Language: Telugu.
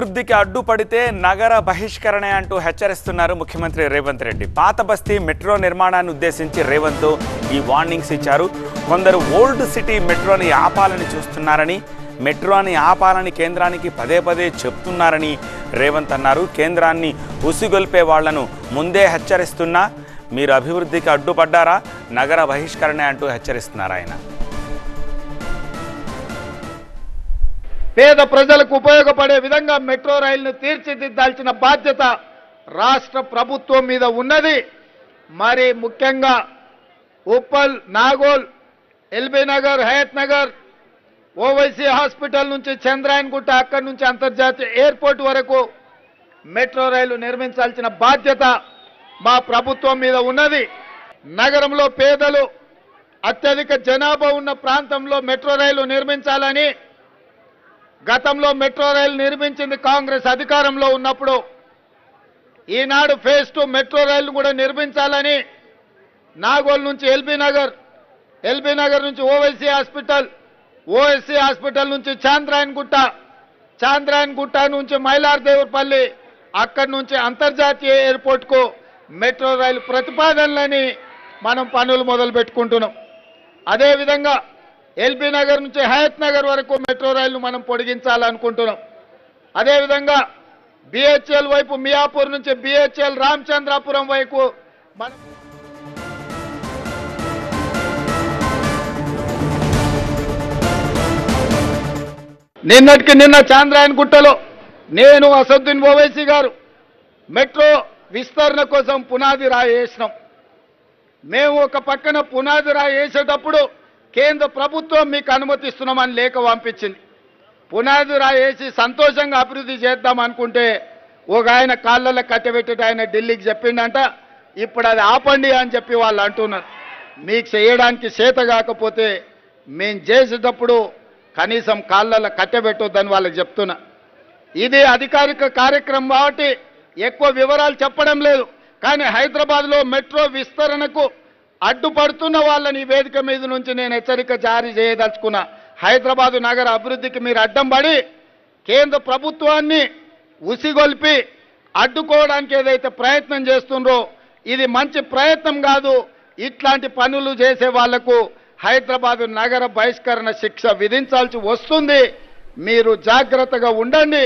అభివృద్ధికి అడ్డుపడితే నగర బహిష్కరణే అంటూ హెచ్చరిస్తున్నారు ముఖ్యమంత్రి రేవంత్ రెడ్డి. పాత బస్తీ మెట్రో నిర్మాణాన్ని ఉద్దేశించి రేవంత్ ఈ వార్నింగ్స్ ఇచ్చారు. కొందరు ఓల్డ్ సిటీ మెట్రోని ఆపాలని చూస్తున్నారని, మెట్రోని ఆపాలని కేంద్రానికి పదే పదే చెప్తున్నారని రేవంత్ అన్నారు. కేంద్రాన్ని ఉసిగొల్పే వాళ్లను ముందే హెచ్చరిస్తున్నా మీరు అభివృద్ధికి అడ్డుపడ్డారా, నగర బహిష్కరణే అంటూ హెచ్చరిస్తున్నారు ఆయన. పేద ప్రజలకు ఉపయోగపడే విధంగా మెట్రో రైలును తీర్చిదిద్దాల్సిన బాధ్యత రాష్ట్ర ప్రభుత్వం మీద ఉన్నది. మరి ముఖ్యంగా ఉప్పల్, నాగోల్, ఎల్బీ నగర్, హయత్ నగర్, ఓవైసీ హాస్పిటల్ నుంచి చంద్రాయన్గుట్ట, అక్కడి నుంచి అంతర్జాతీయ ఎయిర్పోర్ట్ వరకు మెట్రో రైలు నిర్మించాల్సిన బాధ్యత మా ప్రభుత్వం మీద ఉన్నది. నగరంలో పేదలు, అత్యధిక జనాభా ఉన్న ప్రాంతంలో మెట్రో రైలు నిర్మించాలని గతంలో మెట్రో రైలు నిర్మించింది కాంగ్రెస్ అధికారంలో ఉన్నప్పుడు. ఈనాడు ఫేజ్ 2 మెట్రో రైలు కూడా నిర్మించాలని నాగోల్ నుంచి ఎల్బీ నగర్ నుంచి ఓవైసీ హాస్పిటల్ నుంచి చాంద్రాయన్గుట్ట నుంచి మైలార్దేవరపల్లి, అక్కడి నుంచి అంతర్జాతీయ ఎయిర్పోర్ట్కు మెట్రో రైలు ప్రతిపాదనలని మనం పనులు మొదలు పెట్టుకుంటున్నాం. అదేవిధంగా ఎల్బీ నగర్ నుంచి హయత్ నగర్ వరకు మెట్రో రైలు మనం పొడిగించాలనుకుంటున్నాం. అదేవిధంగా బిహెచ్ఎల్ వైపు మియాపూర్ నుంచి బిహెచ్ఎల్ రామచంద్రాపురం వైపు మనం నిన్న చాంద్రాయన్గుట్టలో నేను, అసదుద్దీన్ ఓవైసీ గారు మెట్రో విస్తరణ కోసం పునాది రాయి వేసినాం. మేము ఒక పక్కన పునాది రాయి వేసేటప్పుడు కేంద్ర ప్రభుత్వం మీకు అనుమతిస్తున్నామని లేఖ పంపించింది. పునాది రాయి వేసి సంతోషంగా అభివృద్ధి చేద్దాం అనుకుంటే ఒక ఆయన కాళ్ళల్లో కట్టబెట్టేట ఆయన ఢిల్లీకి చెప్పిండంట, ఇప్పుడు అది ఆపండి అని చెప్పి వాళ్ళు అంటున్నారు. మీకు చేయడానికి చేత కాకపోతే మేము చేసేటప్పుడు కనీసం కాళ్ళల్లో కట్టబెట్టొద్దని వాళ్ళకి చెప్తున్నా. ఇది అధికారిక కార్యక్రమం కాబట్టి ఎక్కువ వివరాలు చెప్పడం లేదు. కానీ హైదరాబాద్లో మెట్రో విస్తరణకు అడ్డుపడుతున్న వాళ్ళని ఈ వేదిక మీద నుంచి నేను హెచ్చరిక జారీ చేయదలుచుకున్నా. హైదరాబాదు నగర అభివృద్ధికి మీరు అడ్డం పడి కేంద్ర ప్రభుత్వాన్ని ఉసిగొల్పి అడ్డుకోవడానికి ఏదైతే ప్రయత్నం చేస్తుండ్రో ఇది మంచి ప్రయత్నం కాదు. ఇట్లాంటి పనులు చేసే వాళ్లకు హైదరాబాదు నగర బహిష్కరణ శిక్ష విధించాల్సి వస్తుంది. మీరు జాగ్రత్తగా ఉండండి.